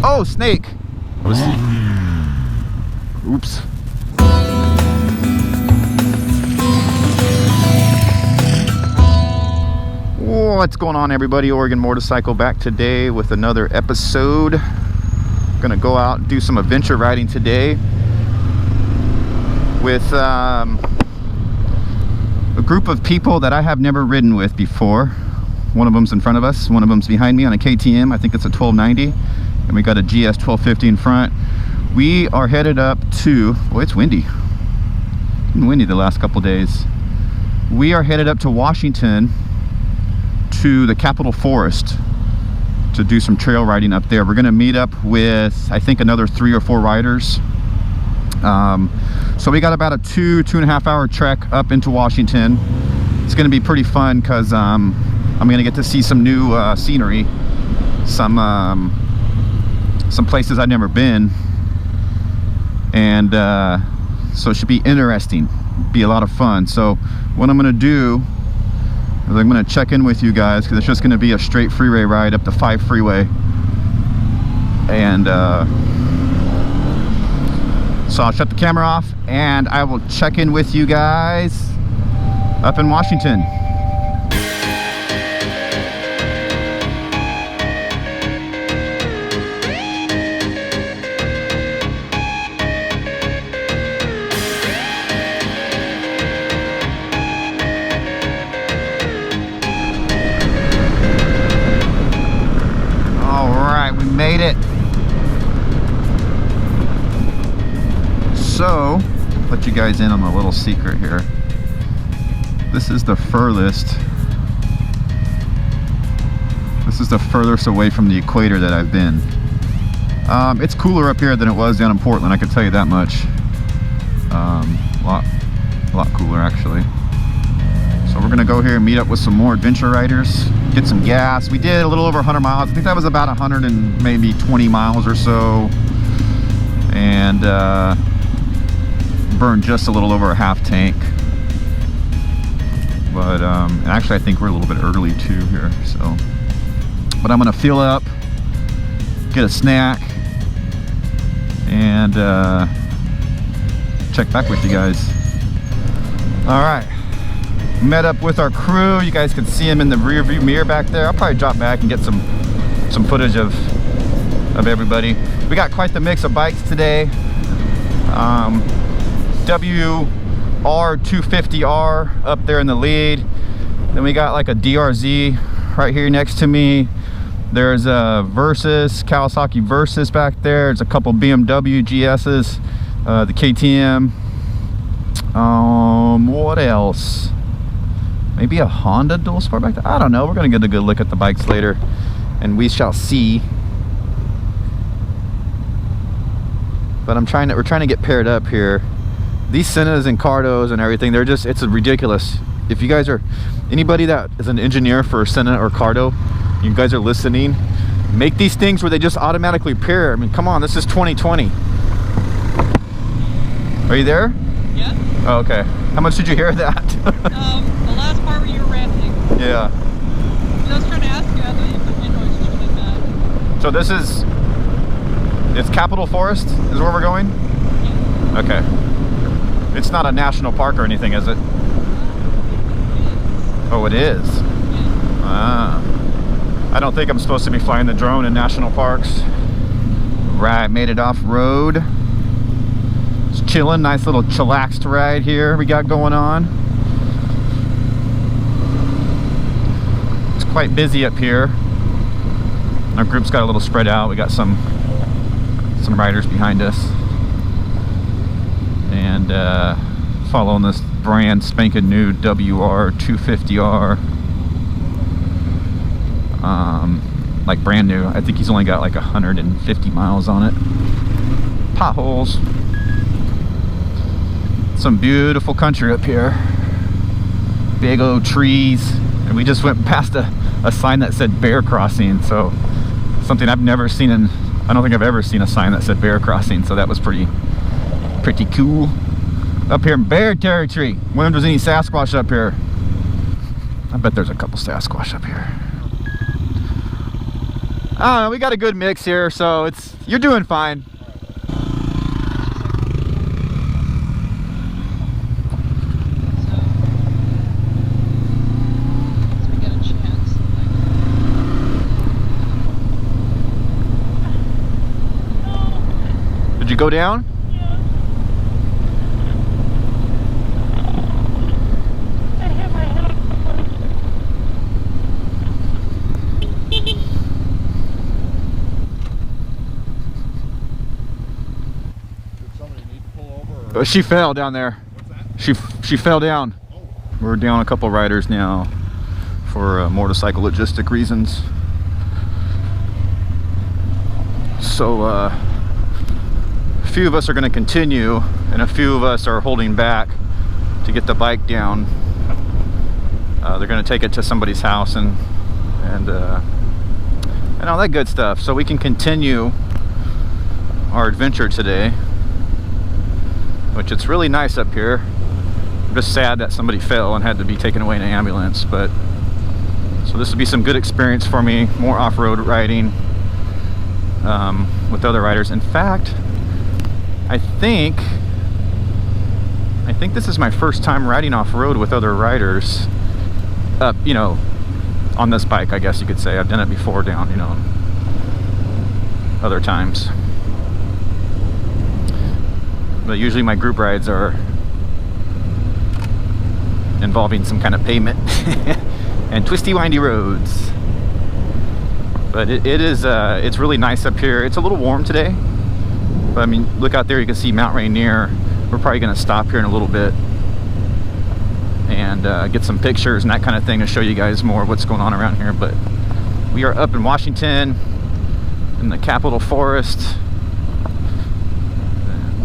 Oh, snake. Oops. What's going on, everybody? Oregon Motorcycle back today with another episode. Gonna go out and do some adventure riding today with a group of people that I have never ridden with before. One of them's in front of us, one of them's behind me on a KTM. I think it's a 1290, and we got a GS 1250 in front. We are headed up to, oh, it's windy. It's been windy the last couple days. We are headed up to Washington, to the Capitol Forest, to do some trail riding up there. We're going to meet up with, I think, another 3 or 4 riders. So we got about a 2.5 hour trek up into Washington. It's going to be pretty fun because I'm going to get to see some new scenery, some places I've never been, and so it should be interesting, be a lot of fun. So what I'm going to do, I'm going to check in with you guys because it's just going to be a straight freeway ride up the 5 freeway, and so I'll shut the camera off and I will check in with you guys up in Washington. Made it. So, let you guys in on a little secret here. This is the furthest away from the equator that I've been. It's cooler up here than it was down in Portland, I can tell you that much. A lot cooler, actually. So we're gonna go here and meet up with some more adventure riders, get some gas. We did a little over 100 miles. I think that was about 100 and maybe 20 miles or so, and burned just a little over a half tank. But and actually I think we're a little bit early too here, so. But I'm gonna fill up, get a snack, and check back with you guys. All right. Met up with our crew. You guys can see them in the rear view mirror back there. I'll probably drop back and get some footage of everybody. We got quite the mix of bikes today. WR250R up there in the lead. Then we got like a DRZ right here next to me. There's a Versys, Kawasaki Versys back there. There's a couple BMW GS's, the KTM. What else? Maybe a Honda dual sport back there. I don't know. We're gonna get a good look at the bikes later, and we shall see. But we're trying to get paired up here. These Sennas and Cardos and everything, it's ridiculous. If you guys are, anybody that is an engineer for a Senna or Cardo, you guys are listening, make these things where they just automatically pair. I mean, come on, this is 2020. Are you there? Yeah. Oh, okay. How much did you hear of that? The last part where you were ranting. Yeah. I was trying to ask you, I thought your noise was really bad. So it's Capitol Forest is where we're going? Yeah. Okay. It's not a national park or anything, is it? Oh, it is? Yeah. Ah. I don't think I'm supposed to be flying the drone in national parks. Right, made it off road. Just chilling, nice little chillaxed ride here we got going on. It's quite busy up here. Our group's got a little spread out. We got some riders behind us, and following this brand spanking new WR250R, like brand new. I think he's only got like 150 miles on it. Potholes. Some beautiful country up here. Big old trees, and we just went past a sign that said bear crossing, so something I've never seen in, I don't think I've ever seen a sign that said bear crossing, so that was pretty cool. Up here in bear territory. Wonder if there's any Sasquatch up here. I bet there's a couple Sasquatch up here. I don't know, we got a good mix here, so you're doing fine. Did you go down? Yeah. I hit my head. Did somebody need to pull over? Or? She fell down there. What's that? She fell down. Oh. We're down a couple riders now for motorcycle logistic reasons. So a few of us are going to continue, and a few of us are holding back to get the bike down. They're going to take it to somebody's house and all that good stuff, so we can continue our adventure today, which it's really nice up here. I'm just sad that somebody fell and had to be taken away in an ambulance, but so this will be some good experience for me, more off-road riding with other riders. In fact, I think this is my first time riding off-road with other riders, you know, on this bike, I guess you could say. I've done it before down, you know, other times. But usually my group rides are involving some kind of pavement and twisty windy roads. But it's really nice up here. It's a little warm today, but I mean, look out there, you can see Mount Rainier. We're probably going to stop here in a little bit and get some pictures and that kind of thing to show you guys more of what's going on around here. But we are up in Washington in the Capitol Forest,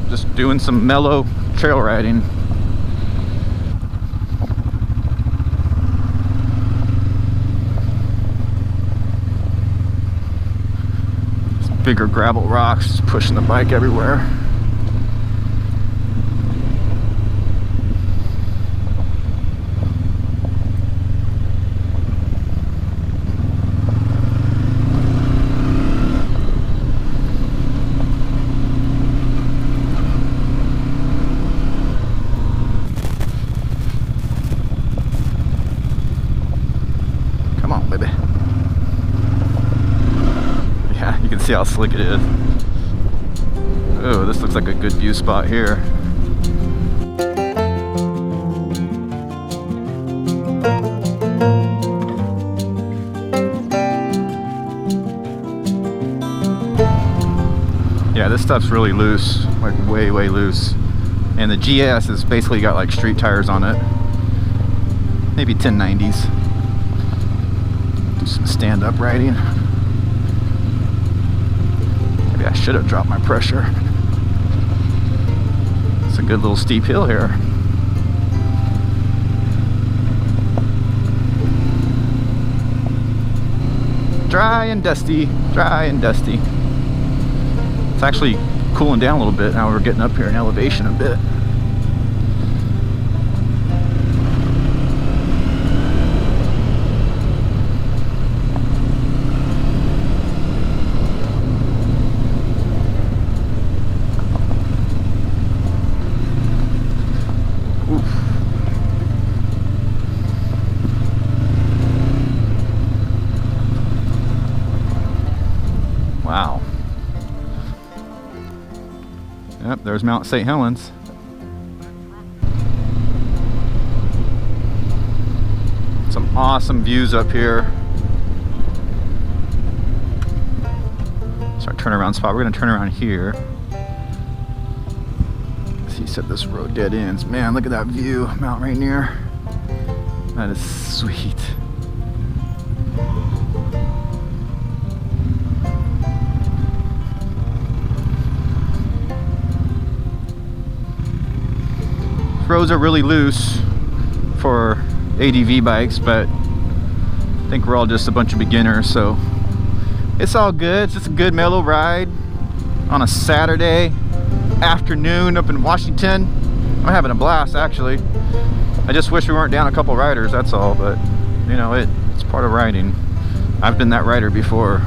just doing some mellow trail riding. Bigger gravel rocks, just pushing the bike everywhere. Come on, baby. You can see how slick it is. Oh, this looks like a good view spot here. Yeah, this stuff's really loose, like way loose. And the GS has basically got like street tires on it. Maybe 1090s. Do some stand-up riding. I should have dropped my pressure. It's a good little steep hill here. Dry and dusty, dry and dusty. It's actually cooling down a little bit now. We're getting up here in elevation a bit. Wow. Yep, there's Mount St. Helens. Some awesome views up here. It's our turnaround spot. We're gonna turn around here. See, said this road dead ends. Man, look at that view, Mount Rainier. That is sweet. Roads are really loose for ADV bikes, but I think we're all just a bunch of beginners, so it's all good. It's just a good mellow ride on a Saturday afternoon up in Washington. I'm having a blast, actually. I just wish we weren't down a couple riders, that's all, but you know, it's part of riding. I've been that rider before.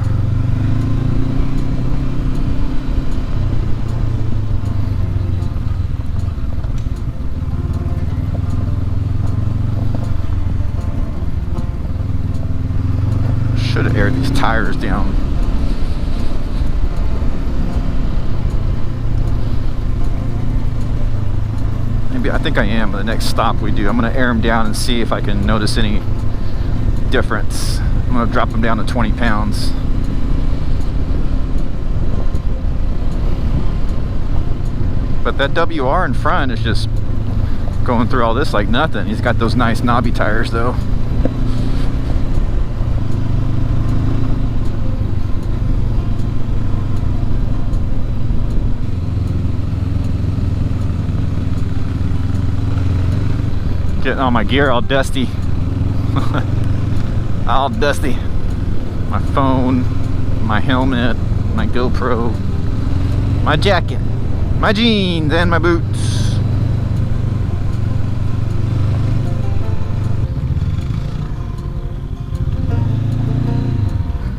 these tires down. Maybe, I think I am. The next stop we do, I'm going to air them down and see if I can notice any difference. I'm going to drop them down to 20 pounds. But that WR in front is just going through all this like nothing. He's got those nice knobby tires though. Getting all my gear all dusty. All dusty. My phone, my helmet, my GoPro, my jacket, my jeans, and my boots.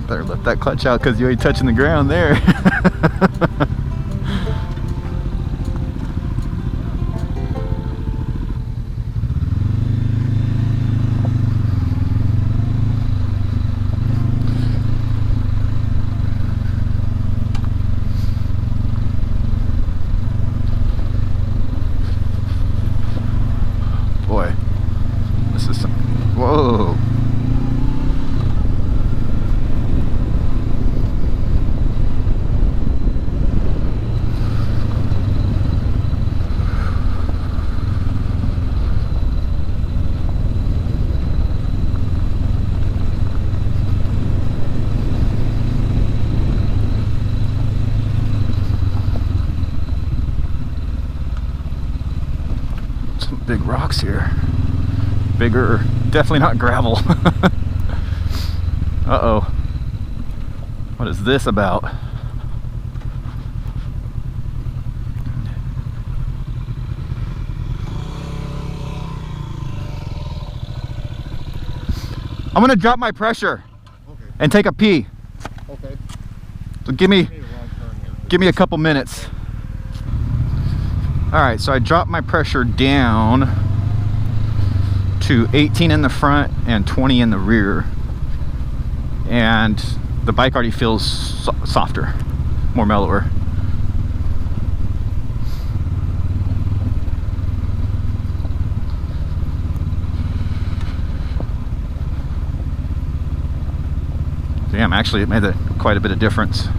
Better lift that clutch out because you ain't touching the ground there. Boy, this is some, whoa. Some big rocks here. Bigger, definitely not gravel. Uh-oh. What is this about? I'm gonna drop my pressure and take a pee. Okay. So give me a couple minutes. All right, so I dropped my pressure down to 18 in the front and 20 in the rear, and the bike already feels softer, more mellower. Damn, actually it made quite a bit of difference.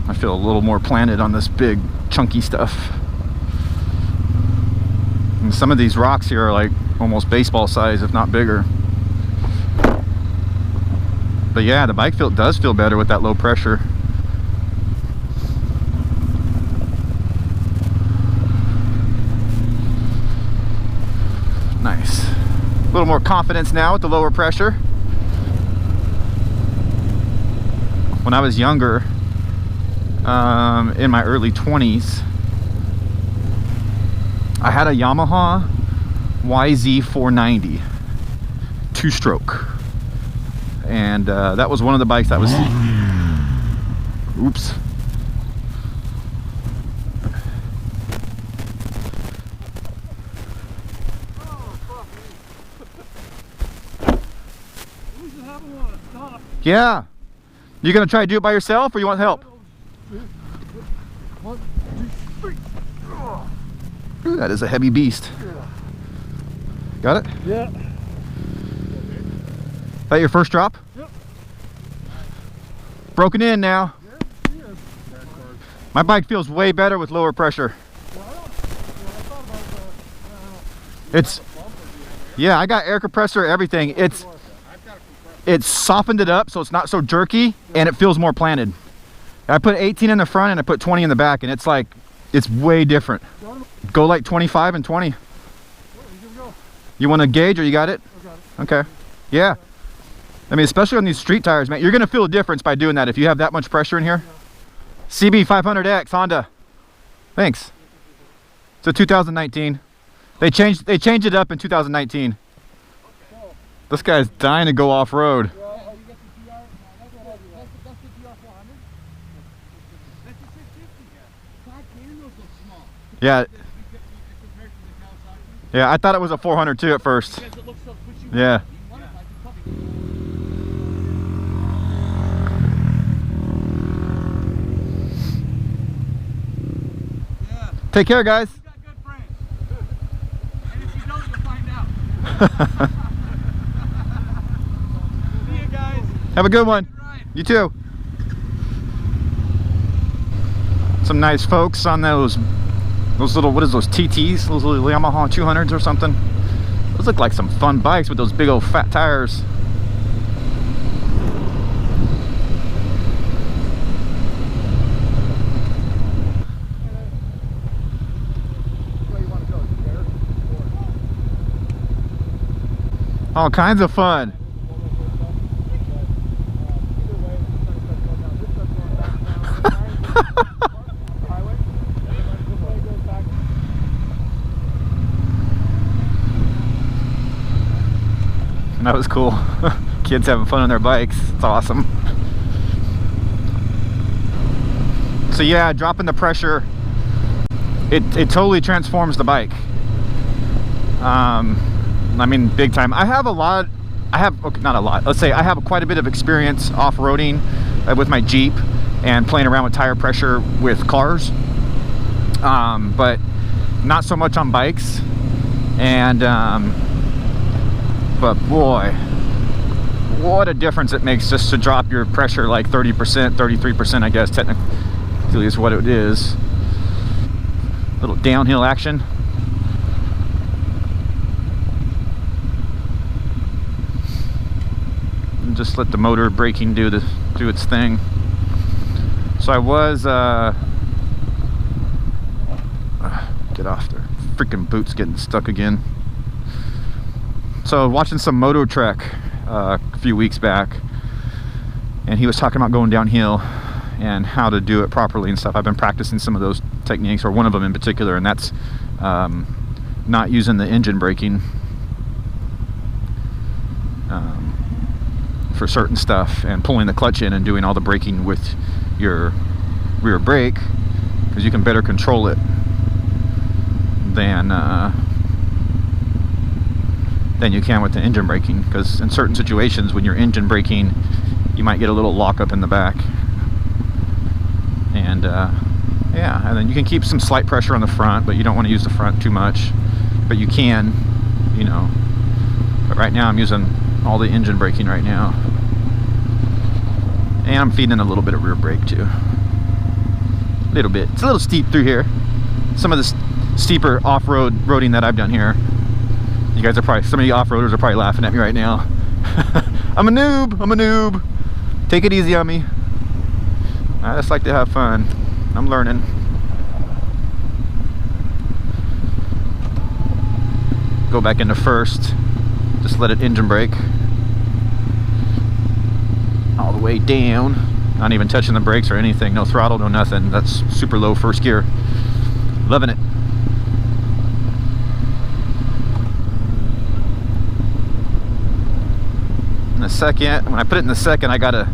I feel a little more planted on this big chunky stuff. And some of these rocks here are like almost baseball size, if not bigger. But yeah, the bike does feel better with that low pressure. Nice. A little more confidence now with the lower pressure. When I was younger, in my early 20s, I had a Yamaha YZ490 two-stroke, and that was one of the bikes that was, oops, yeah. You gonna try to do it by yourself, or you want help? Ooh, that is a heavy beast. Got it? Yeah. That your first drop? Yep. Broken in now. Yeah, My bike feels way better with lower pressure. It's, yeah, I got air compressor, everything. It's softened it up so it's not so jerky, and it feels more planted. I put 18 in the front and I put 20 in the back, and it's like, it's way different. Go like 25 and 20. You want to gauge, or you got it? Okay. Yeah. I mean, especially on these street tires, man, you're going to feel a difference by doing that if you have that much pressure in here. CB500X Honda. Thanks. It's a 2019. They changed it up in 2019. This guy's dying to go off-road. Yeah. Yeah, I thought it was a 400 too at first. Yeah. Take care, guys. You got good friends. And if you don't, you'll find out. See you guys. Have a good one. Good ride. You too. Some nice folks on those little, what is those, TTs? Those little Yamaha 200s or something. Those look like some fun bikes with those big old fat tires. All kinds of fun. That was cool. Kids having fun on their bikes. It's awesome. So yeah, dropping the pressure, it totally transforms the bike. I mean, big time. I have okay, not a lot. Let's say I have quite a bit of experience off-roading with my Jeep and playing around with tire pressure with cars, but not so much on bikes. And but boy, what a difference it makes just to drop your pressure like 30%, 33%, I guess technically is what it is. Little downhill action. And just let the motor braking do its thing. So I was get off there. Freaking boots getting stuck again. So watching some Moto Trek a few weeks back, and he was talking about going downhill and how to do it properly and stuff. I've been practicing some of those techniques, or one of them in particular, and that's not using the engine braking for certain stuff, and pulling the clutch in and doing all the braking with your rear brake, because you can better control it than you can with the engine braking. Because in certain situations, when you're engine braking, you might get a little lockup in the back, and yeah, and then you can keep some slight pressure on the front, but you don't want to use the front too much, but you can, you know. But right now I'm using all the engine braking right now, and I'm feeding a little bit of rear brake too, a little bit. It's a little steep through here. Some of the steeper off-roading that I've done here, you guys are probably, some of you off-roaders are probably laughing at me right now. I'm a noob. Take it easy on me. I just like to have fun. I'm learning. Go back into first. Just let it engine brake all the way down. Not even touching the brakes or anything. No throttle, no nothing. That's super low first gear. Loving it. In the second, when I put it in the second, I gotta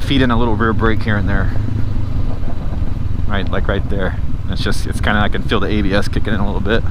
feed in a little rear brake here and there. Right, like right there. It's kind of, I can feel the ABS kicking in a little bit.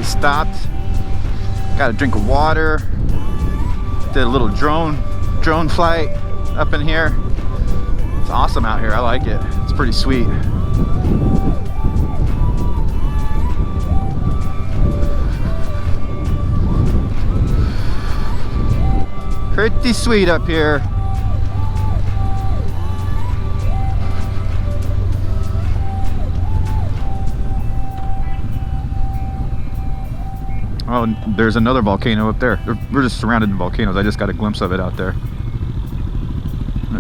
Stopped, got a drink of water, did a little drone flight up in here. It's awesome out here. I like it. It's pretty sweet. Pretty sweet up here. Oh, and there's another volcano up there. We're just surrounded in volcanoes. I just got a glimpse of it out there.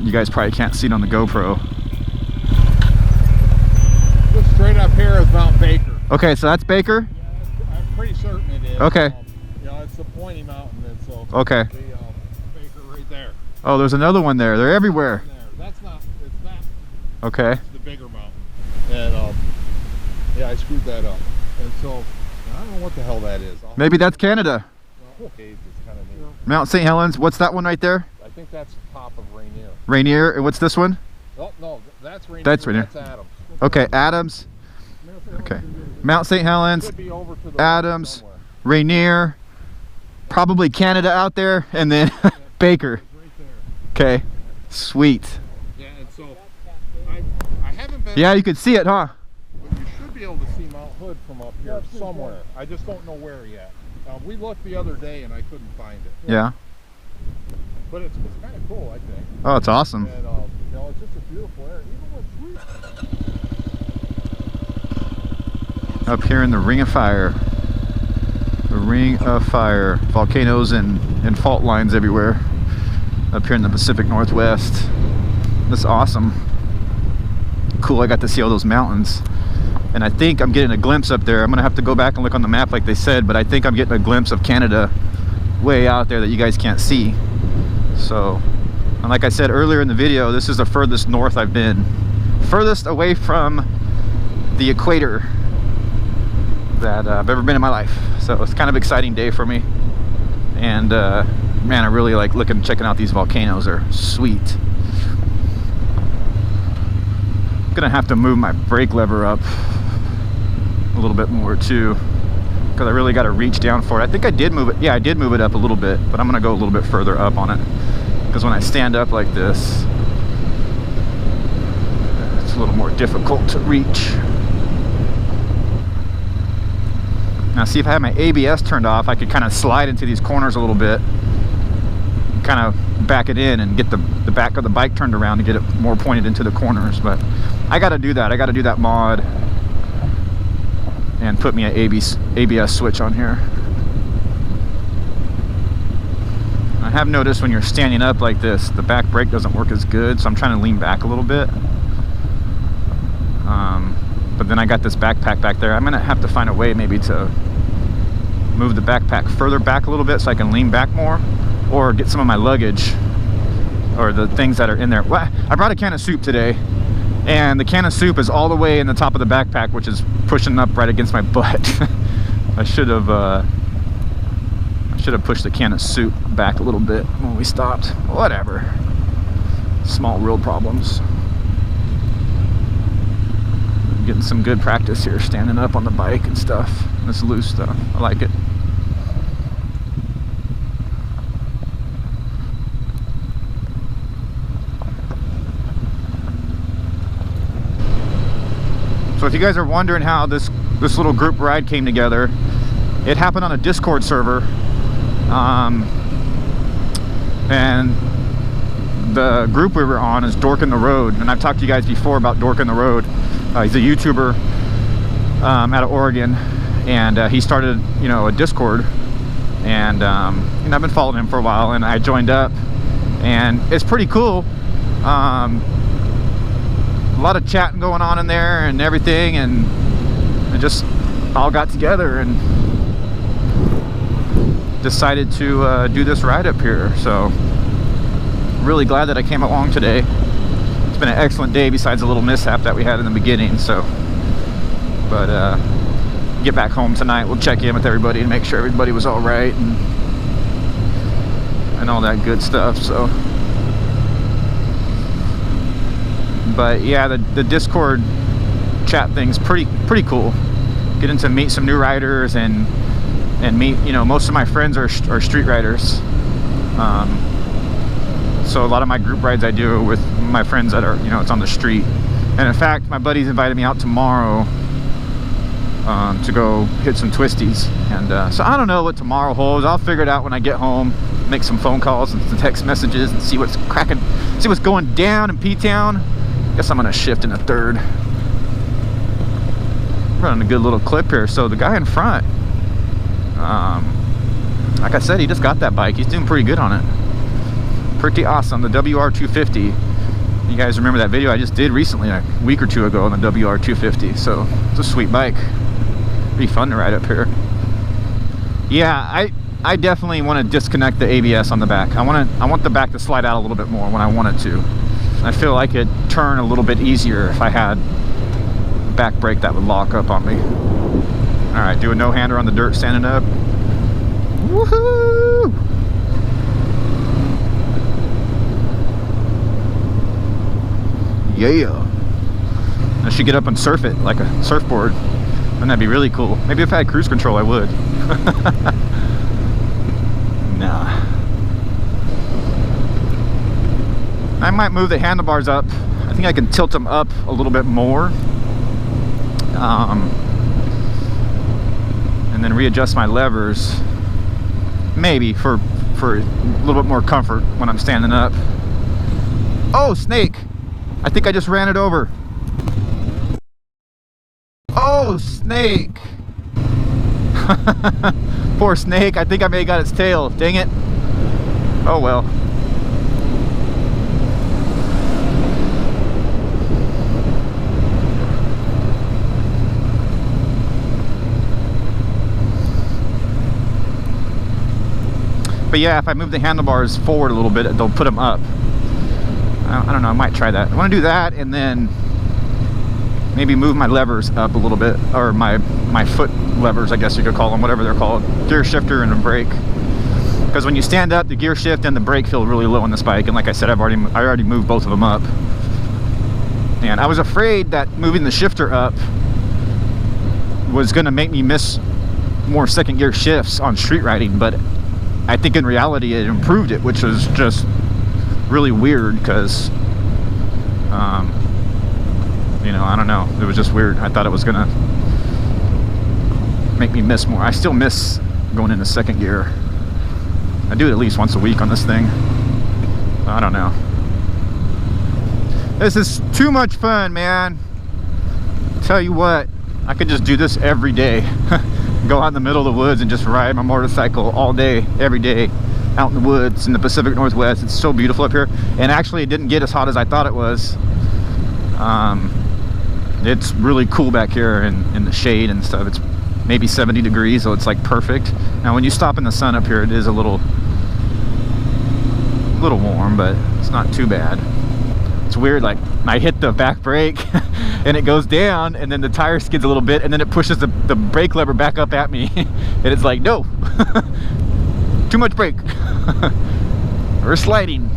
You guys probably can't see it on the GoPro. Just straight up here is Mount Baker. Okay, so that's Baker? Yeah, I'm pretty certain it is. Okay. Yeah, it's the pointy mountain, and so Okay. the Baker right there. Oh, there's another one there. They're everywhere. There. That's not. It's not. Okay. It's the bigger mountain. And yeah, I screwed that up. And so I don't know what the hell that is. Maybe that's Canada. Well, it's kind of neat. Mount St. Helens. What's that one right there? I think that's the top of Rainier. Rainier. And what's this one? Oh no, that's Rainier. That's Rainier. That's Adams. Okay, Adams. Okay. Mount St. Helens, Could be over to the Adams, somewhere. Rainier, probably Canada out there, and then Baker. Right there. Okay. Sweet. Yeah, and so I haven't been. Yeah, you could see it, huh? But you should be able to see Mount Hood from up here somewhere. I just don't know where yet. We looked the other day and I couldn't find it. Yeah. But it's kind of cool, I think. Oh, it's awesome. And you know, it's just a beautiful area. Even with Up here in the Ring of Fire. The Ring of Fire. Volcanoes and fault lines everywhere. Up here in the Pacific Northwest. That's awesome. Cool, I got to see all those mountains. And I think I'm getting a glimpse up there. I'm gonna have to go back and look on the map like they said, but I think I'm getting a glimpse of Canada way out there that you guys can't see. So, and like I said earlier in the video, this is the furthest north I've been. Furthest away from the equator that I've ever been in my life. So it's kind of an exciting day for me. And man, I really like checking out these volcanoes. They're sweet. I'm gonna have to move my brake lever up a little bit more too, because I really got to reach down for it. I think I did move it. Yeah, I did move it up a little bit, but I'm gonna go a little bit further up on it, because when I stand up like this, it's a little more difficult to reach. Now see, if I had my ABS turned off, I could kind of slide into these corners a little bit, kind of back it in and get the back of the bike turned around to get it more pointed into the corners. But I got to do that. I got to do that mod and put me an ABS switch on here. I have noticed when you're standing up like this, the back brake doesn't work as good, so I'm trying to lean back a little bit. But then I got this backpack back there. I'm gonna have to find a way maybe to move the backpack further back a little bit so I can lean back more, or get some of my luggage or the things that are in there. Well, I brought a can of soup today, and the can of soup is all the way in the top of the backpack, which is pushing up right against my butt. I should have pushed the can of soup back a little bit when we stopped. Whatever. Small real problems. I'm getting some good practice here, standing up on the bike and stuff. This loose stuff. I like it. So if you guys are wondering how this little group ride came together, it happened on a Discord server, and the group we were on is Dork in the Road, and I've talked to you guys before about Dork in the Road. He's a YouTuber out of Oregon, and he started, you know, a Discord, and I've been following him for a while, and I joined up, and it's pretty cool. A lot of chatting going on in there and everything, and it just all got together and decided to do this ride up here. So really glad that I came along today. It's been an excellent day besides a little mishap that we had in the beginning. So, but get back home tonight, we'll check in with everybody and make sure everybody was all right and all that good stuff. So, but yeah, the Discord chat thing's pretty cool. Getting to meet some new riders and meet, you know, most of my friends are street riders. So a lot of my group rides I do with my friends that are, you know, it's on the street. And in fact, my buddies invited me out tomorrow to go hit some twisties. And so I don't know what tomorrow holds. I'll figure it out when I get home, make some phone calls and some text messages and see what's cracking, see what's going down in P-Town. Guess I'm gonna shift in a third. Running a good little clip here. So the guy in front, like I said, he just got that bike. He's doing pretty good on it. Pretty awesome. The WR250. You guys remember that video I just did recently, a week or two ago, on the WR250. So it's a sweet bike. Pretty fun to ride up here. Yeah, I definitely want to disconnect the ABS on the back. I want the back to slide out a little bit more when I want it to. I feel like it'd turn a little bit easier if I had a back brake that would lock up on me. All right, do a no-hander on the dirt standing up. Woohoo! Yeah. I should get up and surf it like a surfboard. Wouldn't that be really cool? Maybe if I had cruise control, I would. Nah. I might move the handlebars up. I think I can tilt them up a little bit more. And then readjust my levers. Maybe for a little bit more comfort when I'm standing up. Oh, snake! I think I just ran it over. Oh, snake! Poor snake. I think I may have got its tail. Dang it. Oh well. But yeah, if I move the handlebars forward a little bit, they'll put them up. I don't know, I might try that. I want to do that and then maybe move my levers up a little bit, or my foot levers, I guess you could call them, whatever they're called. Gear shifter and a brake. Because when you stand up, the gear shift and the brake feel really low on this bike. And like I said, I already moved both of them up. And I was afraid that moving the shifter up was going to make me miss more second gear shifts on street riding, but I think in reality it improved it, which was just really weird because you know, I don't know, it was just weird. I thought it was gonna make me miss more. I still miss going into second gear. I do it at least once a week on this thing. I don't know. This is too much fun, man. Tell you what, I could just do this every day. Go out in the middle of the woods and just ride my motorcycle all day, every day, out in the woods in the Pacific Northwest. It's so beautiful up here. And actually it didn't get as hot as I thought it was. It's really cool back here in the shade and stuff. It's maybe 70 degrees, so it's like perfect. Now when you stop in the sun up here, it is a little warm, but it's not too bad. It's weird, like I hit the back brake and it goes down and then the tire skids a little bit and then it pushes the brake lever back up at me and it's like, no, too much brake. We're sliding.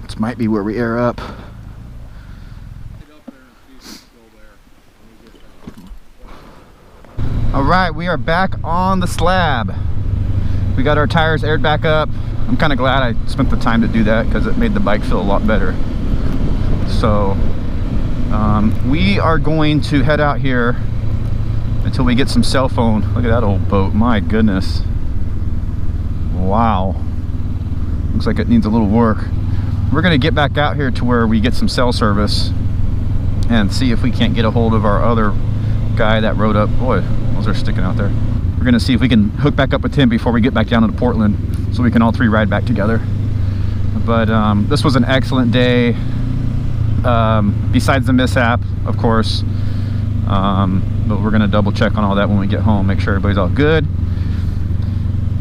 This might be where we air up. All right, we are back on the slab. We got our tires aired back up. I'm kind of glad I spent the time to do that because it made the bike feel a lot better. So we are going to head out here until we get some cell phone. Look at that old boat, my goodness. Wow, looks like it needs a little work. We're gonna get back out here to where we get some cell service and see if we can't get a hold of our other guy that rode up. Boy, those are sticking out there. We're gonna see if we can hook back up with him before we get back down to Portland so we can all three ride back together. But this was an excellent day, besides the mishap, of course. But we're gonna double check on all that when we get home, make sure everybody's all good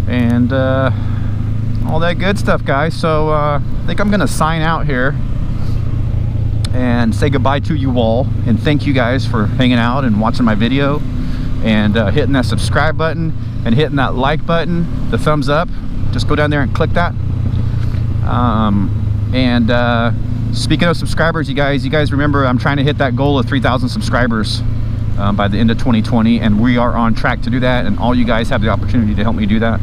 and all that good stuff, guys. So I think I'm gonna sign out here and say goodbye to you all and thank you guys for hanging out and watching my video and hitting that subscribe button and hitting that like button, the thumbs up. Just go down there and click that. And Speaking of subscribers, you guys remember I'm trying to hit that goal of 3,000 subscribers by the end of 2020, and we are on track to do that, and all you guys have the opportunity to help me do that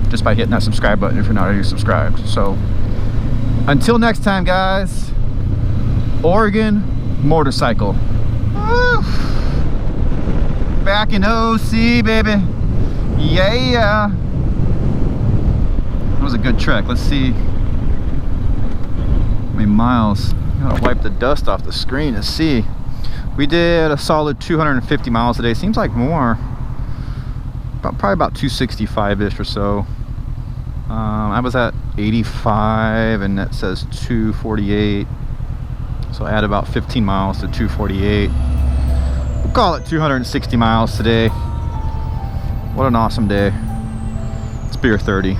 just by hitting that subscribe button if you're not already subscribed. So until next time, guys, Oregon motorcycle. Woo! Back in OC, baby. Yeah. That was a good trek. Let's see how many miles. Gotta wipe the dust off the screen to see. We did a solid 250 miles today. Seems like more. Probably about 265-ish or so. I was at 85 and that says 248. So I add about 15 miles to 248. We'll call it 260 miles today. What an awesome day. It's beer 30.